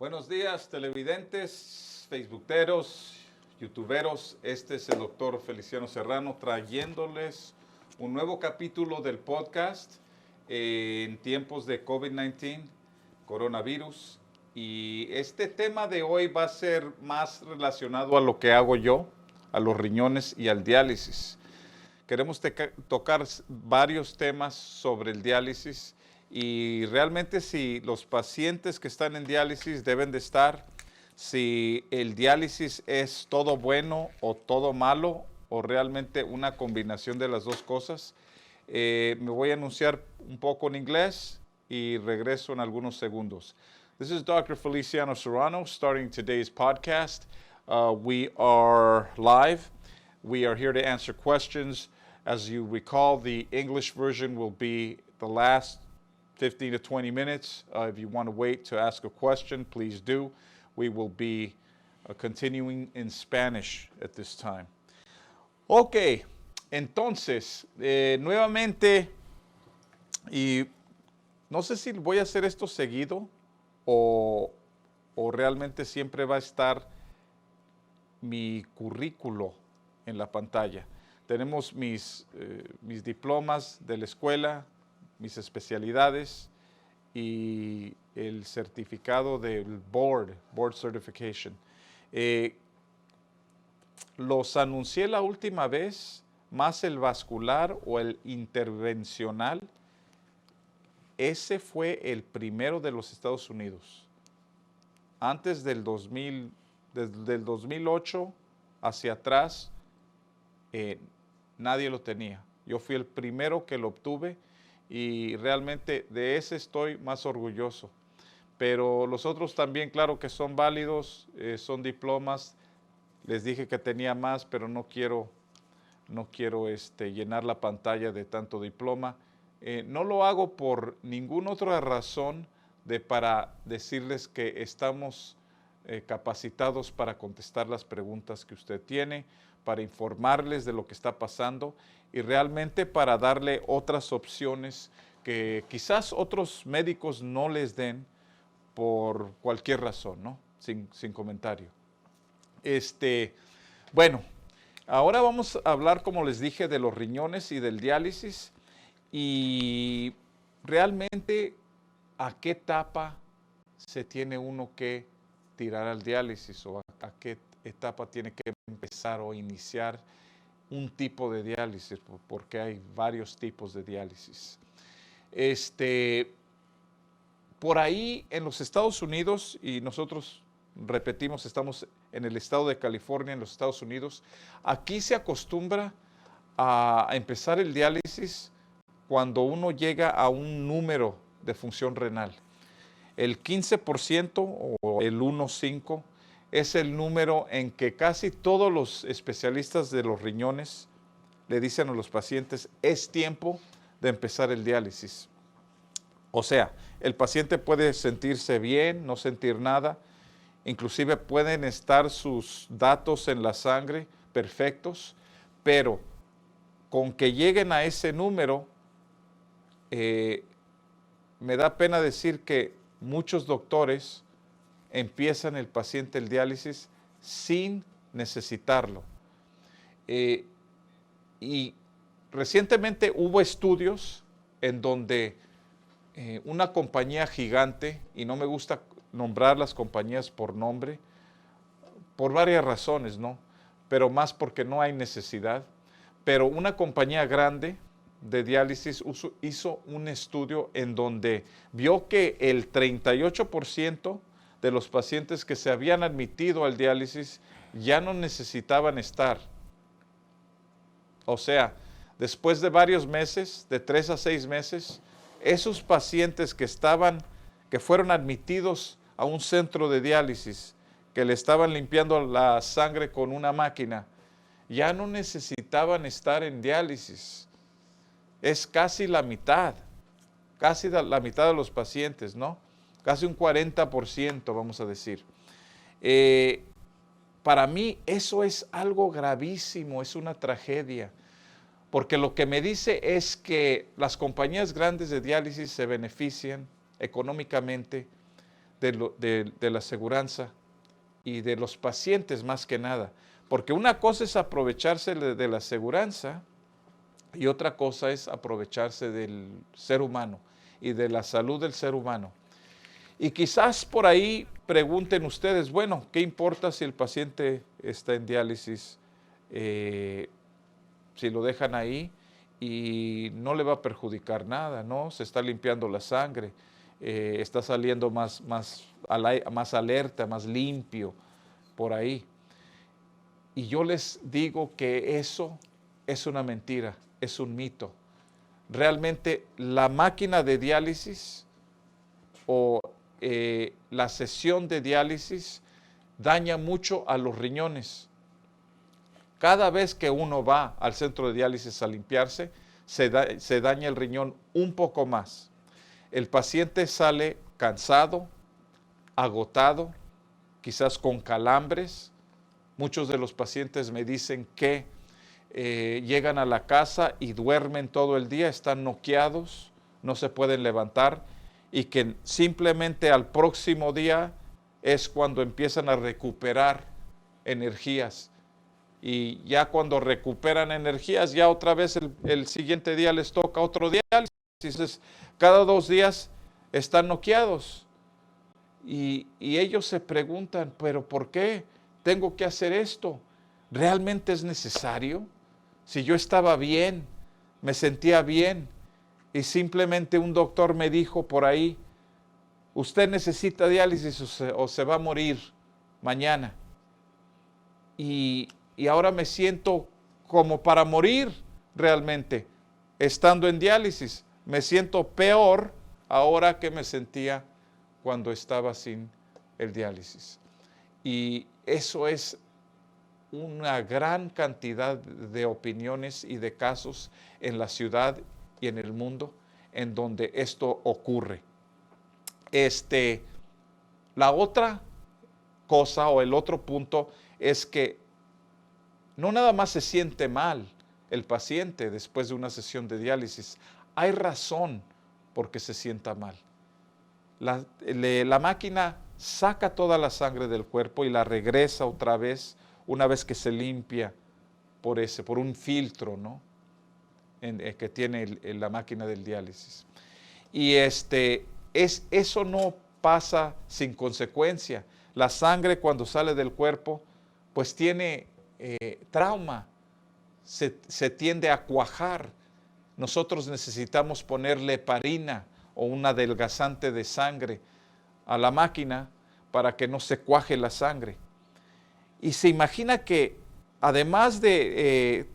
Buenos días, televidentes, facebookeros, youtuberos. Este es el doctor Feliciano Serrano trayéndoles un nuevo capítulo del podcast en tiempos de COVID-19, coronavirus. Y este tema de hoy va a ser más relacionado a lo que hago yo, a los riñones y al diálisis. Queremos tocar varios temas sobre el diálisis y realmente si los pacientes que están en diálisis deben de estar, si el diálisis es todo bueno o todo malo o realmente una combinación de las dos cosas. Me voy a anunciar un poco en inglés y regreso en algunos segundos. This is Dr. Feliciano Serrano starting today's podcast. We are live. We are here to answer questions. As you recall, the English version will be the last 15 to 20 minutes. If you want to wait to ask a question, please do. We will be continuing in Spanish at this time. Ok, entonces, nuevamente, y no sé si voy a hacer esto seguido o realmente siempre va a estar mi currículo en la pantalla. Tenemos mis diplomas de la escuela, mis especialidades y el certificado del board certification. Los anuncié la última vez, más el vascular o el intervencional. Ese fue el primero de los Estados Unidos. Antes del 2000, desde el 2008 hacia atrás, nadie lo tenía. Yo fui el primero que lo obtuve y realmente de ese estoy más orgulloso. Pero los otros también, claro que son válidos, son diplomas. Les dije que tenía más, pero no quiero llenar la pantalla de tanto diploma. No lo hago por ninguna otra razón para decirles que estamos capacitados para contestar las preguntas que usted tiene, para informarles de lo que está pasando y realmente para darle otras opciones que quizás otros médicos no les den por cualquier razón, ¿no? Sin comentario. Bueno, ahora vamos a hablar, como les dije, de los riñones y del diálisis y realmente a qué etapa se tiene uno que tirar al diálisis o a qué etapa tiene que empezar o iniciar un tipo de diálisis, porque hay varios tipos de diálisis. Por ahí en los Estados Unidos, y nosotros repetimos, estamos en el estado de California, en los Estados Unidos, aquí se acostumbra a empezar el diálisis cuando uno llega a un número de función renal. El 15% o el 1,5 es el número en que casi todos los especialistas de los riñones le dicen a los pacientes, es tiempo de empezar el diálisis. O sea, el paciente puede sentirse bien, no sentir nada, inclusive pueden estar sus datos en la sangre perfectos, pero con que lleguen a ese número, me da pena decir que muchos doctores empiezan el paciente el diálisis sin necesitarlo. Y recientemente hubo estudios en donde una compañía gigante, y no me gusta nombrar las compañías por nombre, por varias razones, ¿no? Pero más porque no hay necesidad. Pero una compañía grande de diálisis hizo un estudio en donde vio que el 38% de los pacientes que se habían admitido al diálisis ya no necesitaban estar. O sea, después de varios meses, de 3 a 6 meses, esos pacientes que fueron admitidos a un centro de diálisis, que le estaban limpiando la sangre con una máquina, ya no necesitaban estar en diálisis. Es casi la mitad de los pacientes, ¿no? Casi un 40%, vamos a decir. Para mí eso es algo gravísimo, es una tragedia, porque lo que me dice es que las compañías grandes de diálisis se benefician económicamente de la aseguranza y de los pacientes más que nada. Porque una cosa es aprovecharse de la aseguranza y otra cosa es aprovecharse del ser humano y de la salud del ser humano. Y quizás por ahí pregunten ustedes, bueno, ¿qué importa si el paciente está en diálisis? Si lo dejan ahí y no le va a perjudicar nada, ¿no? Se está limpiando la sangre, está saliendo más alerta, más limpio por ahí. Y yo les digo que eso es una mentira, es un mito. Realmente la máquina de diálisis o la sesión de diálisis daña mucho a los riñones. Cada vez que uno va al centro de diálisis a limpiarse, se daña el riñón un poco más. El paciente sale cansado, agotado, quizás con calambres. Muchos de los pacientes me dicen que llegan a la casa y duermen todo el día, están noqueados, no se pueden levantar y que simplemente al próximo día es cuando empiezan a recuperar energías. Y ya cuando recuperan energías, ya otra vez el siguiente día les toca otro diálisis. Entonces, cada 2 días están noqueados. Y ellos se preguntan, ¿pero por qué tengo que hacer esto? ¿Realmente es necesario? Si yo estaba bien, me sentía bien, y simplemente un doctor me dijo por ahí, usted necesita diálisis o se va a morir mañana. Y ahora me siento como para morir realmente, estando en diálisis. Me siento peor ahora que me sentía cuando estaba sin el diálisis. Y eso es una gran cantidad de opiniones y de casos en la ciudad y en el mundo en donde esto ocurre. La otra cosa o el otro punto es que no nada más se siente mal el paciente después de una sesión de diálisis. Hay razón por qué se sienta mal. La máquina saca toda la sangre del cuerpo y la regresa otra vez una vez que se limpia por un filtro, ¿no? Que tiene la máquina del diálisis. Y eso no pasa sin consecuencia. La sangre cuando sale del cuerpo, pues tiene trauma, se tiende a cuajar. Nosotros necesitamos ponerle heparina o un adelgazante de sangre a la máquina para que no se cuaje la sangre. Y se imagina que además de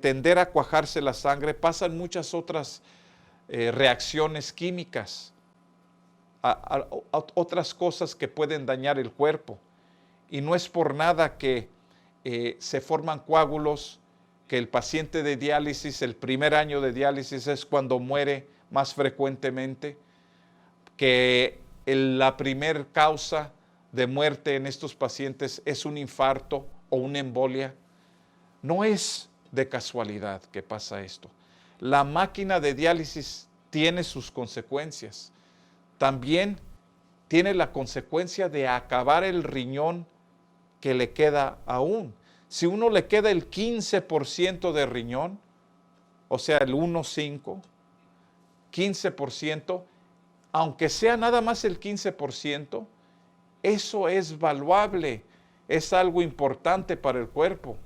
tender a cuajarse la sangre, pasan muchas otras reacciones químicas, a otras cosas que pueden dañar el cuerpo. Y no es por nada que se forman coágulos, que el paciente de diálisis, el primer año de diálisis es cuando muere más frecuentemente, que la primer causa de muerte en estos pacientes es un infarto o una embolia. No es de casualidad que pasa esto. La máquina de diálisis tiene sus consecuencias. También tiene la consecuencia de acabar el riñón que le queda aún. Si uno le queda el 15% de riñón, o sea, el 1,5, 15%, aunque sea nada más el 15%, eso es valuable, es algo importante para el cuerpo.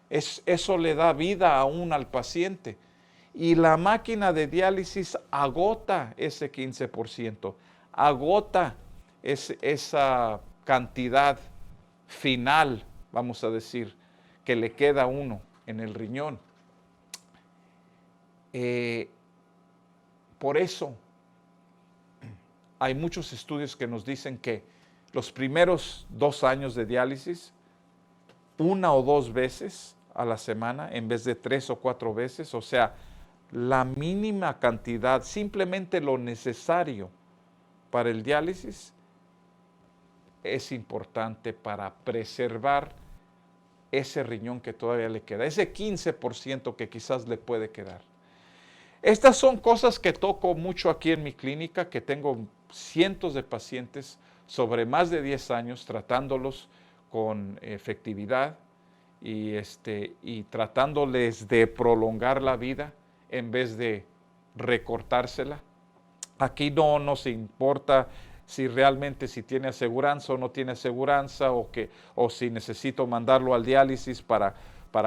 Eso le da vida aún al paciente. Y la máquina de diálisis agota ese 15%, agota esa cantidad final, vamos a decir, que le queda a uno en el riñón. Por eso hay muchos estudios que nos dicen que los primeros 2 años de diálisis, 1 o 2 veces a la semana en vez de 3 o 4 veces, o sea, la mínima cantidad, simplemente lo necesario para el diálisis, es importante para preservar ese riñón que todavía le queda, ese 15% que quizás le puede quedar. Estas son cosas que toco mucho aquí en mi clínica, que tengo cientos de pacientes sobre más de 10 años, tratándolos con efectividad y tratándoles de prolongar la vida en vez de recortársela. Aquí no nos importa si realmente si tiene aseguranza o no tiene aseguranza, o si necesito mandarlo al diálisis para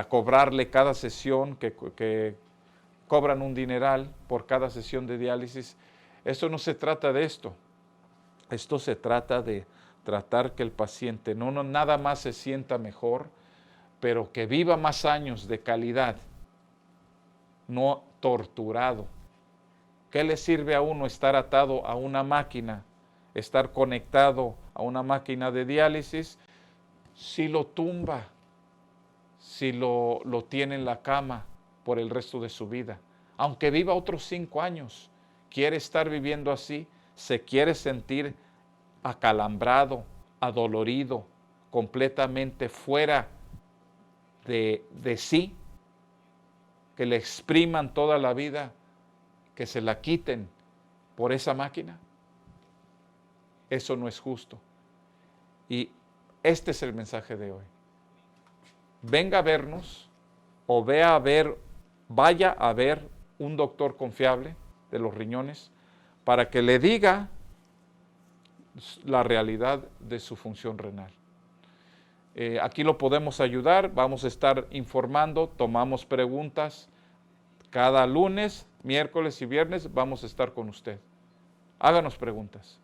cobrarle cada sesión, que cobran un dineral por cada sesión de diálisis. Eso no se trata de esto. Esto se trata de tratar que el paciente no nada más se sienta mejor, pero que viva más años de calidad, no torturado. ¿Qué le sirve a uno estar atado a una máquina, estar conectado a una máquina de diálisis, si lo tumba, si lo tiene en la cama por el resto de su vida? Aunque viva otros 5 años, quiere estar viviendo así, se quiere sentir acalambrado, adolorido, completamente fuera de sí, que le expriman toda la vida, que se la quiten por esa máquina. Eso no es justo. Y este es el mensaje de hoy. Venga a vernos o vaya a ver un doctor confiable de los riñones para que le diga la realidad de su función renal. Aquí lo podemos ayudar, vamos a estar informando, tomamos preguntas. Cada lunes, miércoles y viernes vamos a estar con usted. Háganos preguntas.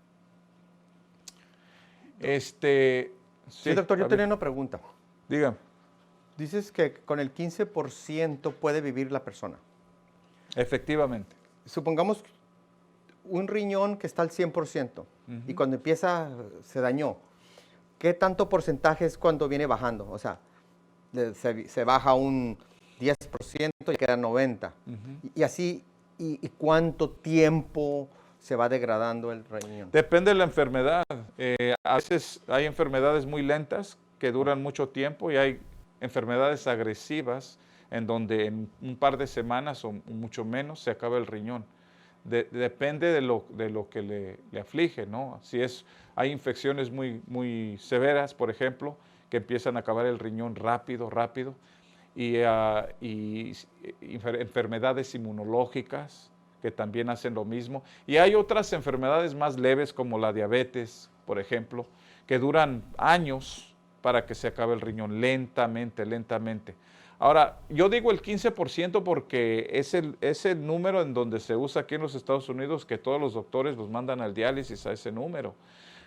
Sí, doctor, yo tenía una pregunta. Dígame. Dices que con el 15% puede vivir la persona. Efectivamente. Supongamos un riñón que está al 100% y cuando empieza se dañó. ¿Qué tanto porcentaje es cuando viene bajando? O sea, se baja un 10% y queda 90%. Y así, ¿y cuánto tiempo se va degradando el riñón? Depende de la enfermedad. A veces hay enfermedades muy lentas que duran mucho tiempo y hay enfermedades agresivas en donde en un par de semanas o mucho menos se acaba el riñón. Depende de lo que le aflige, ¿no? Hay infecciones muy severas, por ejemplo, que empiezan a acabar el riñón rápido, y enfermedades inmunológicas que también hacen lo mismo. Y hay otras enfermedades más leves como la diabetes, por ejemplo, que duran años para que se acabe el riñón, lentamente. Ahora, yo digo el 15% porque es el número en donde se usa aquí en los Estados Unidos, que todos los doctores los mandan al diálisis a ese número.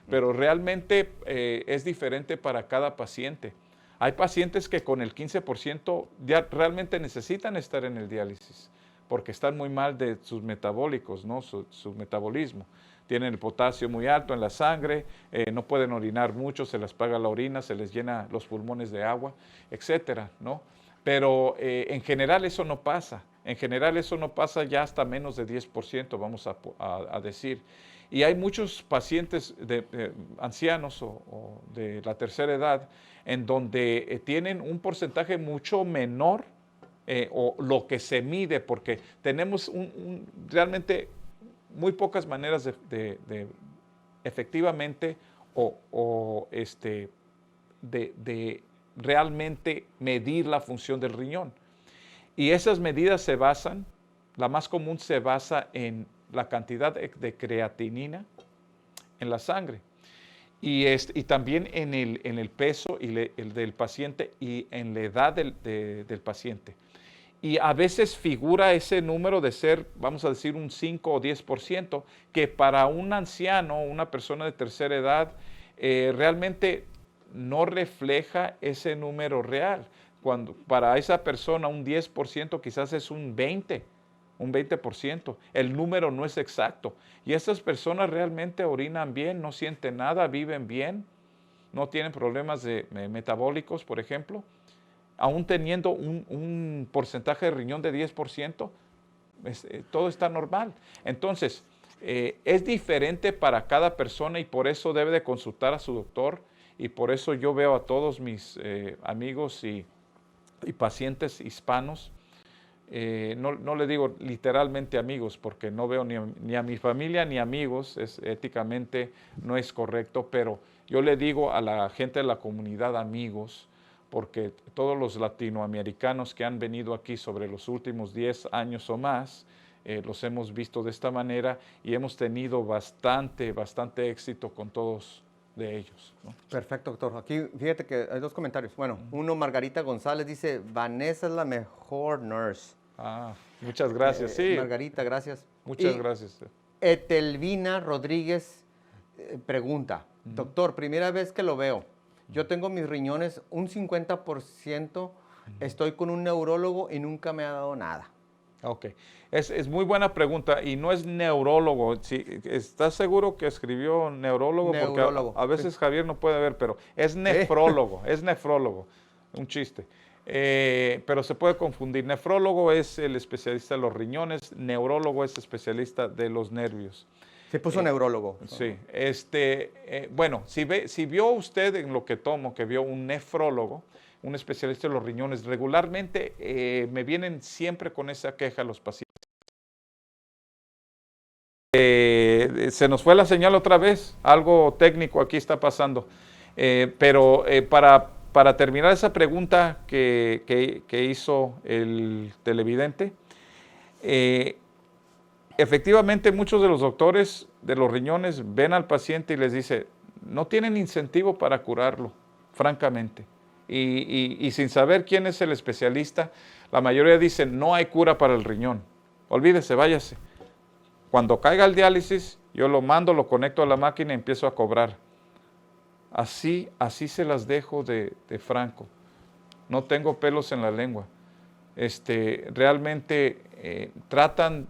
Pero realmente es diferente para cada paciente. Hay pacientes que con el 15% ya realmente necesitan estar en el diálisis porque están muy mal de sus metabólicos, ¿no? Su metabolismo. Tienen el potasio muy alto en la sangre, no pueden orinar mucho, se les paga la orina, se les llena los pulmones de agua, etcétera, ¿no? Pero en general eso no pasa. En general eso no pasa ya hasta menos de 10%, vamos a decir. Y hay muchos pacientes ancianos o de la tercera edad en donde tienen un porcentaje mucho menor o lo que se mide, porque tenemos realmente muy pocas maneras de efectivamente de realmente medir la función del riñón. Y esas medidas la más común se basa en la cantidad de creatinina en la sangre y también en el peso el del paciente y en la edad del paciente. Y a veces figura ese número de ser, vamos a decir, un 5 o 10%, que para un anciano, una persona de tercera edad, realmente no refleja ese número real. Cuando para esa persona un 10% quizás es un 20%. El número no es exacto. Y esas personas realmente orinan bien, no sienten nada, viven bien, no tienen problemas metabólicos, por ejemplo. Aún teniendo un porcentaje de riñón de 10%, todo está normal. Entonces, es diferente para cada persona y por eso debe de consultar a su doctor y por eso yo veo a todos mis amigos y pacientes hispanos no le digo literalmente amigos, porque no veo ni a mi familia ni amigos, éticamente no es correcto, pero yo le digo a la gente de la comunidad amigos, porque todos los latinoamericanos que han venido aquí sobre los últimos 10 años o más, los hemos visto de esta manera y hemos tenido bastante éxito con todos de ellos, ¿no? Perfecto, doctor. Aquí fíjate que hay dos comentarios. Bueno, uno, Margarita González dice, Vanessa es la mejor nurse. Muchas gracias, sí. Margarita, gracias. Muchas gracias. Etelvina Rodríguez pregunta, doctor, primera vez que lo veo. Yo tengo mis riñones un 50%, estoy con un neurólogo y nunca me ha dado nada. Ok, es muy buena pregunta y no es neurólogo. Sí, ¿estás seguro que escribió neurólogo? Neurólogo. Porque a veces Javier no puede ver, pero es nefrólogo, es nefrólogo, un chiste. Pero se puede confundir. Nefrólogo es el especialista de los riñones, neurólogo es especialista de los nervios. Se puso neurólogo. Sí, bueno, si vio usted en lo que tomo, que vio un nefrólogo, un especialista de los riñones, regularmente me vienen siempre con esa queja los pacientes. Se nos fue la señal otra vez, algo técnico aquí está pasando, pero para terminar esa pregunta que hizo el televidente, efectivamente muchos de los doctores de los riñones ven al paciente y les dice, no tienen incentivo para curarlo, francamente. Y sin saber quién es el especialista, la mayoría dicen, no hay cura para el riñón. Olvídese, váyase. Cuando caiga el diálisis, yo lo mando, lo conecto a la máquina y empiezo a cobrar. Así se las dejo de franco. No tengo pelos en la lengua. Realmente tratan,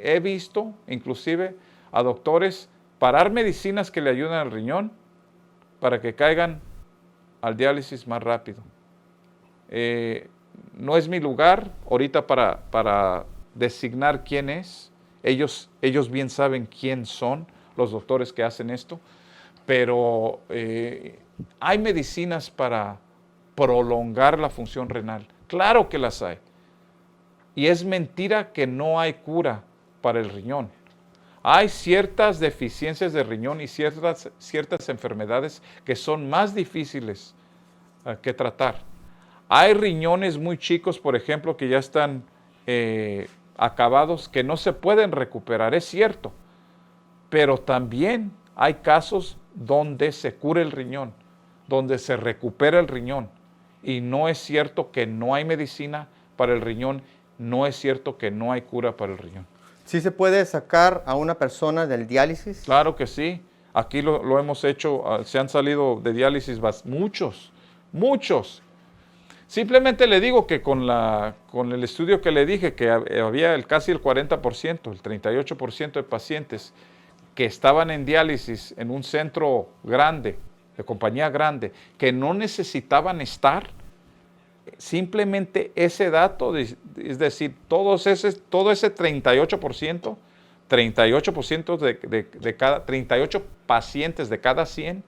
he visto inclusive a doctores parar medicinas que le ayudan al riñón para que caigan al diálisis más rápido. No es mi lugar ahorita para designar quién es. Ellos bien saben quién son los doctores que hacen esto, pero hay medicinas para prolongar la función renal. Claro que las hay. Y es mentira que no hay cura para el riñón. Hay ciertas deficiencias de riñón y ciertas enfermedades que son más difíciles que tratar. Hay riñones muy chicos, por ejemplo, que ya están acabados, que no se pueden recuperar, es cierto. Pero también hay casos donde se cura el riñón, donde se recupera el riñón. Y no es cierto que no hay medicina para el riñón, no es cierto que no hay cura para el riñón. ¿Sí se puede sacar a una persona del diálisis? Claro que sí. Aquí lo hemos hecho, se han salido de diálisis muchos. Simplemente le digo que con el estudio que le dije, que había casi el 40%, el 38% de pacientes que estaban en diálisis en un centro grande, de compañía grande, que no necesitaban estar, simplemente ese dato, es decir, todo ese 38%, 38 pacientes de cada 100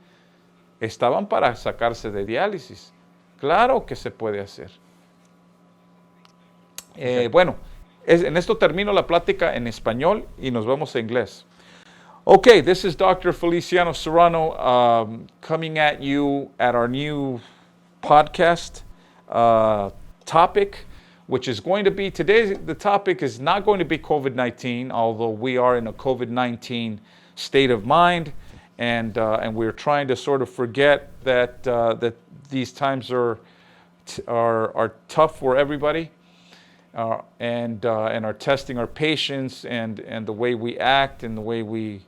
estaban para sacarse de diálisis. Claro que se puede hacer. Bueno, en esto termino la plática en español y nos vamos a inglés. Okay, this is Dr. Feliciano Serrano coming at you at our new podcast topic, which is going to be, today the topic is not going to be COVID-19, although we are in a COVID-19 state of mind, and we're trying to sort of forget that these times are tough for everybody, and are testing our patience and the way we act and the way we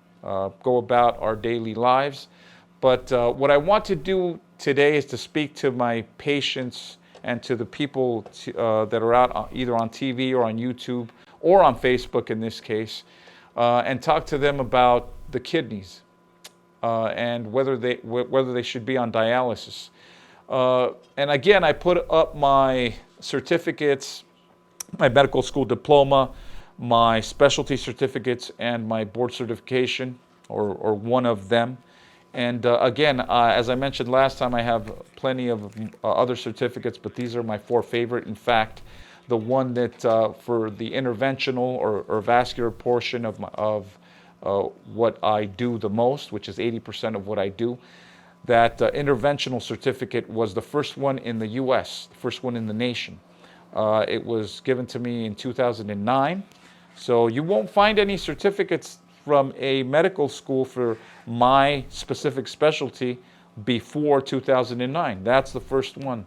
go about our daily lives. But what I want to do today is to speak to my patients and to the people that are out either on TV or on YouTube or on Facebook in this case, and talk to them about the kidneys and whether they should be on dialysis. And again, I put up my certificates, my medical school diploma, my specialty certificates, and my board certification, or one of them. And again, as I mentioned last time, I have plenty of other certificates, but these are my 4 favorite. In fact, the one that for the interventional or vascular portion of what I do the most, which is 80% of what I do. That interventional certificate was the first one in the U.S., the first one in the nation. It was given to me in 2009. So you won't find any certificates from a medical school for my specific specialty before 2009. That's the first one.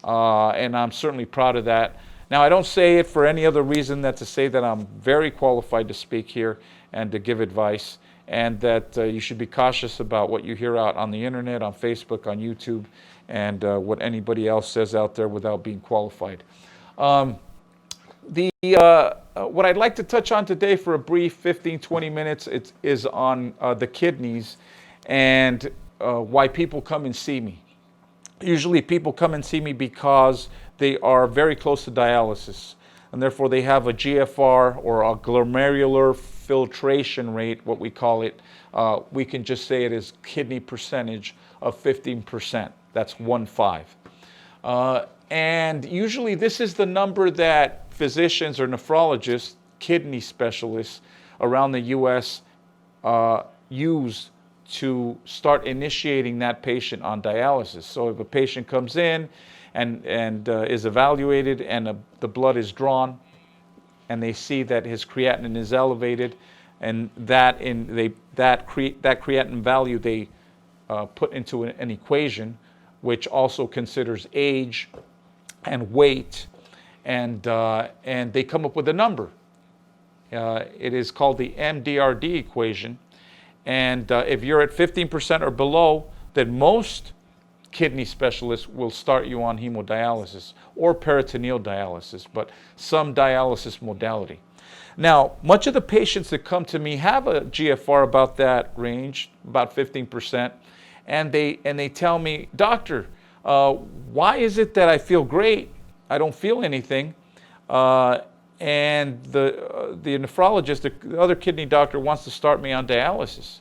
And I'm certainly proud of that. Now, I don't say it for any other reason than to say that I'm very qualified to speak here and to give advice, and that you should be cautious about what you hear out on the internet, on Facebook, on YouTube, and what anybody else says out there without being qualified. What I'd like to touch on today for a brief 15, 20 minutes is on the kidneys and why people come and see me. Usually people come and see me because they are very close to dialysis, and therefore they have a GFR or a glomerular filtration rate, what we call it. We can just say it is kidney percentage of 15%. That's 1.5. And usually this is the number that physicians or nephrologists, kidney specialists around the U.S. Use to start initiating that patient on dialysis. So if a patient comes in and is evaluated and the blood is drawn and they see that his creatinine is elevated, and that creatinine value they put into an equation which also considers age and weight, and they come up with a number. It is called the MDRD equation, and if you're at 15% or below, then most kidney specialists will start you on hemodialysis or peritoneal dialysis, but some dialysis modality. Now, much of the patients that come to me have a GFR about that range, about 15%, and they tell me, "Doctor, why is it that I feel great? I don't feel anything." And the nephrologist, the other kidney doctor, wants to start me on dialysis.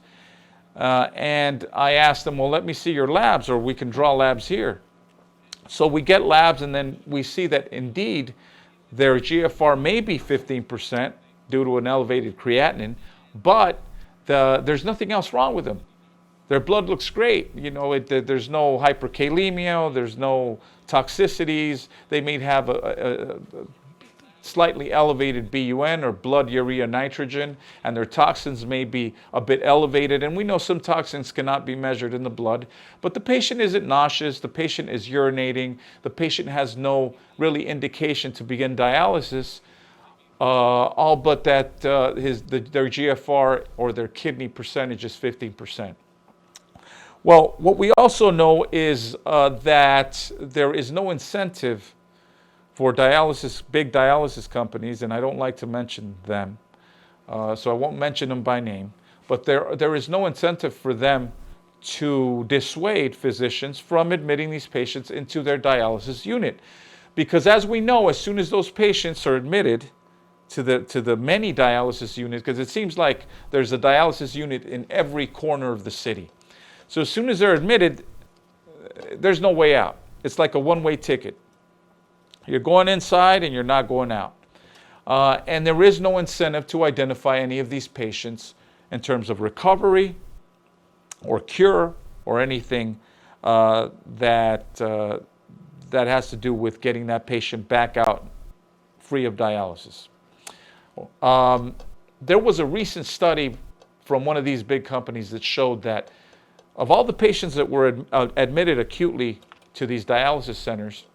And I asked them, "Well, let me see your labs, or we can draw labs here." So we get labs, and then we see that indeed their GFR may be 15% due to an elevated creatinine, but there's nothing else wrong with them. Their blood looks great. You know, there's no hyperkalemia, there's no toxicities. They may have a slightly elevated BUN, or blood urea nitrogen, and their toxins may be a bit elevated. And we know some toxins cannot be measured in the blood, but the patient isn't nauseous, the patient is urinating, the patient has no really indication to begin dialysis, all but that their GFR or their kidney percentage is 15%. Well, what we also know is that there is no incentive for big dialysis companies, and I don't like to mention them, so I won't mention them by name, but there is no incentive for them to dissuade physicians from admitting these patients into their dialysis unit. Because as we know, as soon as those patients are admitted to the many dialysis units, because it seems like there's a dialysis unit in every corner of the city. So as soon as they're admitted, there's no way out. It's like a one-way ticket. You're going inside and you're not going out. And there is no incentive to identify any of these patients in terms of recovery or cure or anything that has to do with getting that patient back out free of dialysis. There was a recent study from one of these big companies that showed that of all the patients that were admitted acutely to these dialysis centers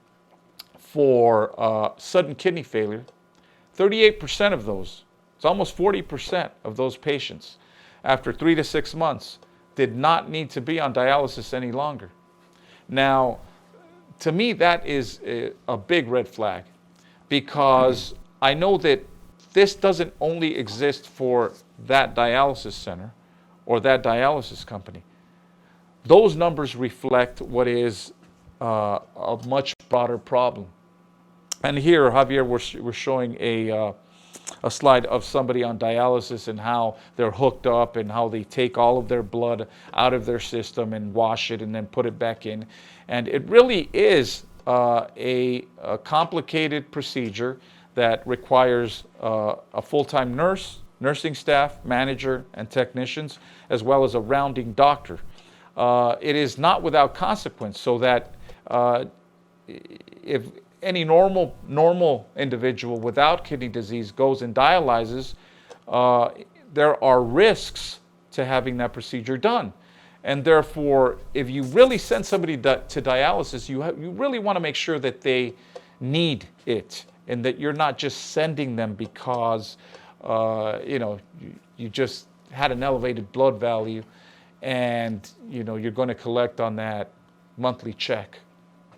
for sudden kidney failure, 38% of those, it's almost 40% of those patients, after 3 to 6 months, did not need to be on dialysis any longer. Now, to me, that is a big red flag, because I know that this doesn't only exist for that dialysis center or that dialysis company. Those numbers reflect what is a much broader problem. And here, Javier, we're showing a slide of somebody on dialysis and how they're hooked up and how they take all of their blood out of their system and wash it and then put it back in. And it really is a complicated procedure that requires a full-time nurse, nursing staff, manager, and technicians, as well as a rounding doctor. It is not without consequence, so that if any normal individual without kidney disease goes and dialyzes, there are risks to having that procedure done. And therefore, if you really send somebody to dialysis, you really want to make sure that they need it, and that you're not just sending them because you just had an elevated blood value, and you're going to collect on that monthly check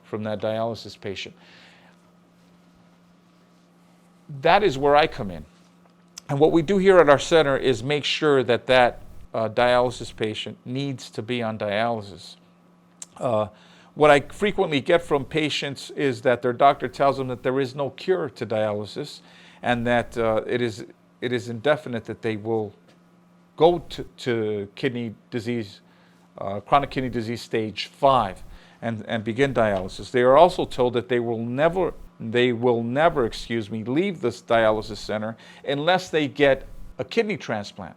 from that dialysis patient. That is where I come in. And what we do here at our center is make sure that dialysis patient needs to be on dialysis. What I frequently get from patients is that their doctor tells them that there is no cure to dialysis, and that it is indefinite that they will go to kidney disease, chronic kidney disease stage 5, and begin dialysis. They are also told that they will never, leave this dialysis center unless they get a kidney transplant.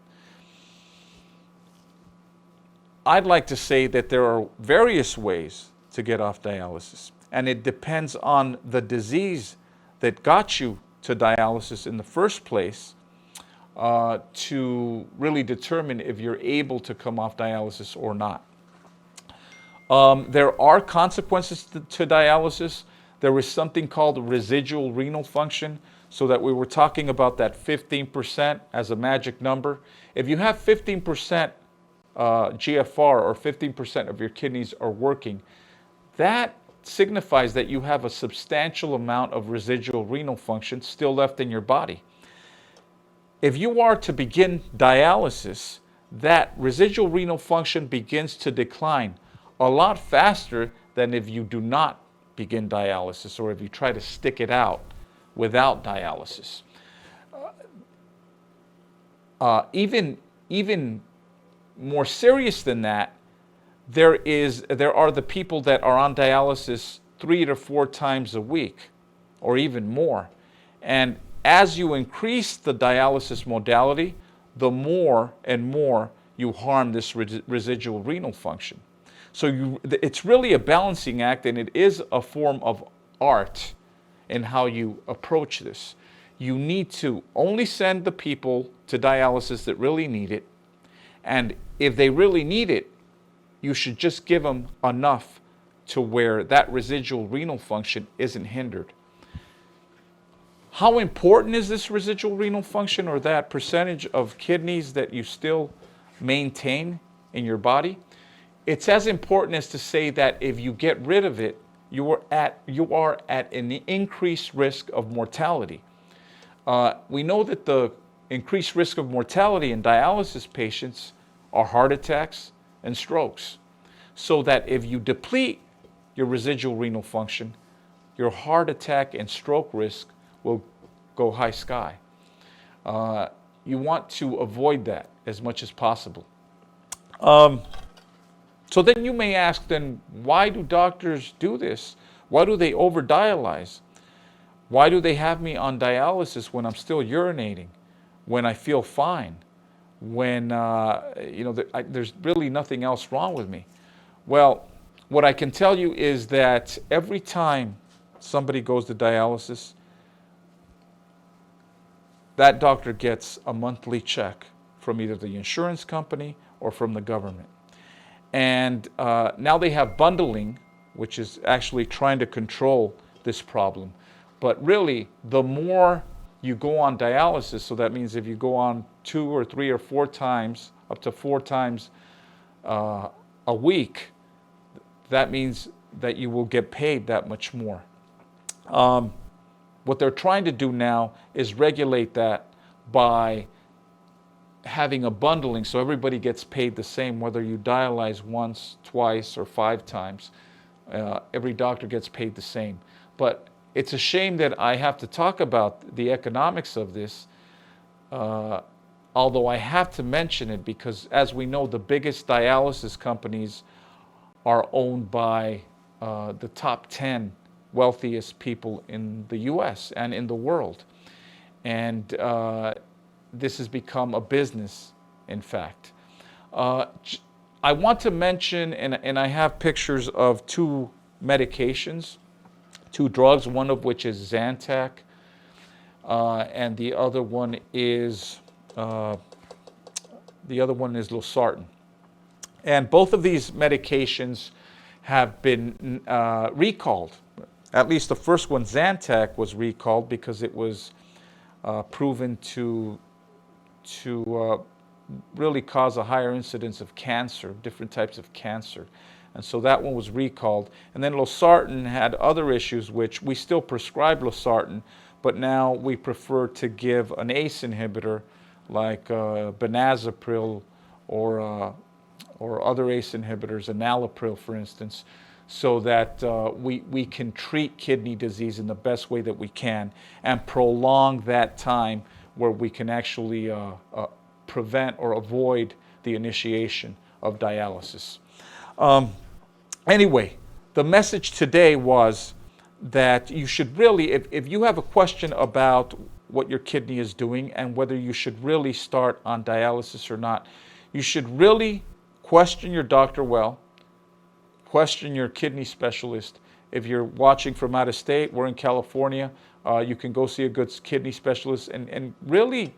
I'd like to say that there are various ways to get off dialysis, and it depends on the disease that got you to dialysis in the first place to really determine if you're able to come off dialysis or not. There are consequences to dialysis. There is something called residual renal function, so that we were talking about that 15% as a magic number. If you have 15% GFR, or 15% of your kidneys are working, that signifies that you have a substantial amount of residual renal function still left in your body. If you are to begin dialysis, that residual renal function begins to decline a lot faster than if you do not begin dialysis, or if you try to stick it out without dialysis. Even more serious than that, there are the people that are on dialysis 3 to 4 times a week, or even more. And as you increase the dialysis modality, the more and more you harm this residual renal function. So it's really a balancing act, and it is a form of art in how you approach this. You need to only send the people to dialysis that really need it, and if they really need it, you should just give them enough to where that residual renal function isn't hindered. How important is this residual renal function, or that percentage of kidneys that you still maintain in your body? It's as important as to say that if you get rid of it, you are at an increased risk of mortality. We know that the increased risk of mortality in dialysis patients are heart attacks and strokes. So that if you deplete your residual renal function, your heart attack and stroke risk will go high sky. You want to avoid that as much as possible. So then you may ask, then why do doctors do this? Why do they over-dialyze? Why do they have me on dialysis when I'm still urinating, when I feel fine, when there's really nothing else wrong with me? Well, what I can tell you is that every time somebody goes to dialysis, that doctor gets a monthly check from either the insurance company or from the government. And now they have bundling, which is actually trying to control this problem. But really, the more you go on dialysis, so that means if you go on 2 or 3 or 4 times, up to 4 times a week, that means that you will get paid that much more. What they're trying to do now is regulate that by having a bundling, so everybody gets paid the same, whether you dialyze once, twice, or 5 times. Every doctor gets paid the same. But it's a shame that I have to talk about the economics of this, although I have to mention it because, as we know, the biggest dialysis companies are owned by the top 10 wealthiest people in the U.S. and in the world. And this has become a business, in fact. I want to mention, and I have pictures of two medications, two drugs, one of which is Zantac, and the other one is losartan. And both of these medications have been recalled. At least the first one, Zantac, was recalled because it was proven to really cause a higher incidence of cancer, different types of cancer. And so that one was recalled. And then losartan had other issues, which we still prescribe losartan, but now we prefer to give an ACE inhibitor like benazepril or other ACE inhibitors, enalapril, for instance, so that we can treat kidney disease in the best way that we can and prolong that time where we can actually prevent or avoid the initiation of dialysis. Anyway, the message today was that you should really, if you have a question about what your kidney is doing and whether you should really start on dialysis or not, you should really question your doctor well, question your kidney specialist. If you're watching from out of state, we're in California, you can go see a good kidney specialist and really,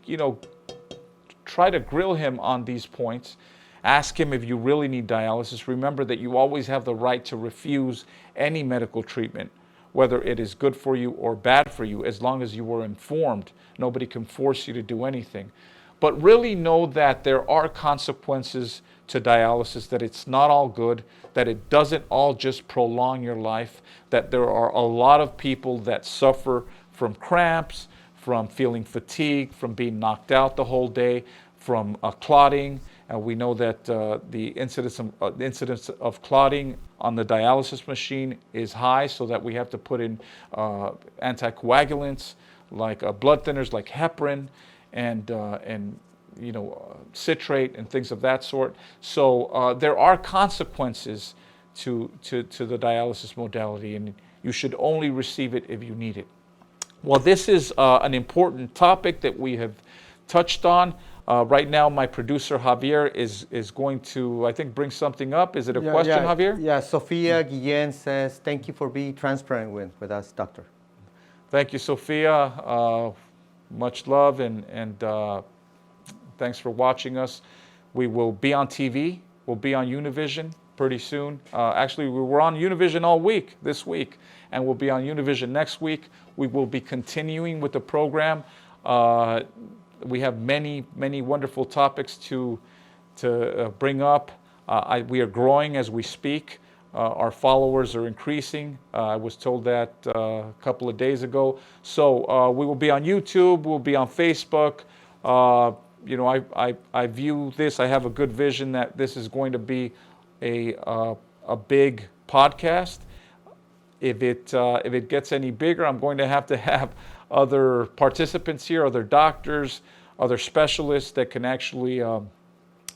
try to grill him on these points. Ask him if you really need dialysis. Remember that you always have the right to refuse any medical treatment, whether it is good for you or bad for you, as long as you were informed. Nobody can force you to do anything. But really know that there are consequences to dialysis, that it's not all good, that it doesn't all just prolong your life, that there are a lot of people that suffer from cramps, from feeling fatigued, from being knocked out the whole day, from clotting. We know that the incidence of clotting on the dialysis machine is high, so that we have to put in anticoagulants like blood thinners like heparin and citrate and things of that sort. So there are consequences to the dialysis modality, and you should only receive it if you need it. Well, this is an important topic that we have touched on. Right now, my producer, Javier, is going to, I think, bring something up. Is it a question, Javier? Yeah, Sophia Guillen says, thank you for being transparent with us, doctor. Thank you, Sophia. Much love, and thanks for watching us. We will be on TV. We'll be on Univision pretty soon. Actually, we were on Univision all week this week, and we'll be on Univision next week. We will be continuing with the program. We have many, many wonderful topics to bring up. We are growing as we speak. Our followers are increasing. I was told that a couple of days ago. So we will be on YouTube. We'll be on Facebook. I view this. I have a good vision that this is going to be a big podcast. If it gets any bigger, I'm going to have other participants here, other doctors, other specialists that can actually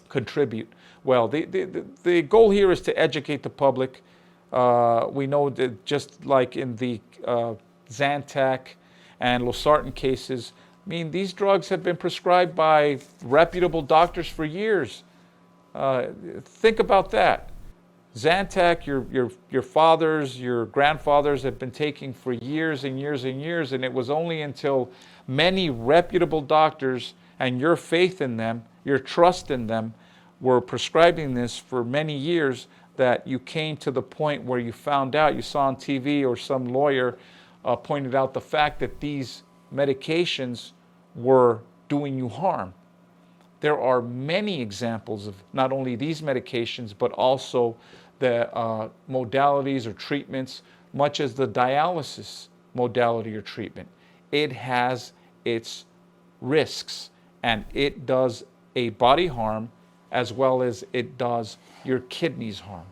contribute. Well, the goal here is to educate the public. We know that just like in the Zantac and losartan cases, I mean, these drugs have been prescribed by reputable doctors for years. Think about that. Zantac, your fathers, your grandfathers have been taking for years and years and years, and it was only until many reputable doctors and your faith in them, your trust in them, were prescribing this for many years that you came to the point where you found out, you saw on TV or some lawyer pointed out the fact that these medications were doing you harm. There are many examples of not only these medications, but also the modalities or treatments, much as the dialysis modality or treatment. It has its risks, and it does a body harm as well as it does your kidneys harm.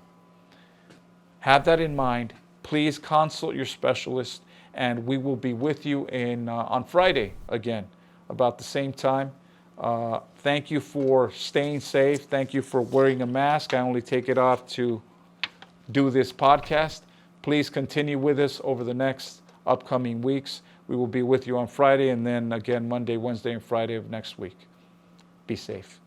Have that in mind. Please consult your specialist, and we will be with you on Friday again, about the same time. Thank you for staying safe. Thank you for wearing a mask. I only take it off to do this podcast. Please continue with us over the next upcoming weeks. We will be with you on Friday and then again Monday, Wednesday, and Friday of next week. Be safe.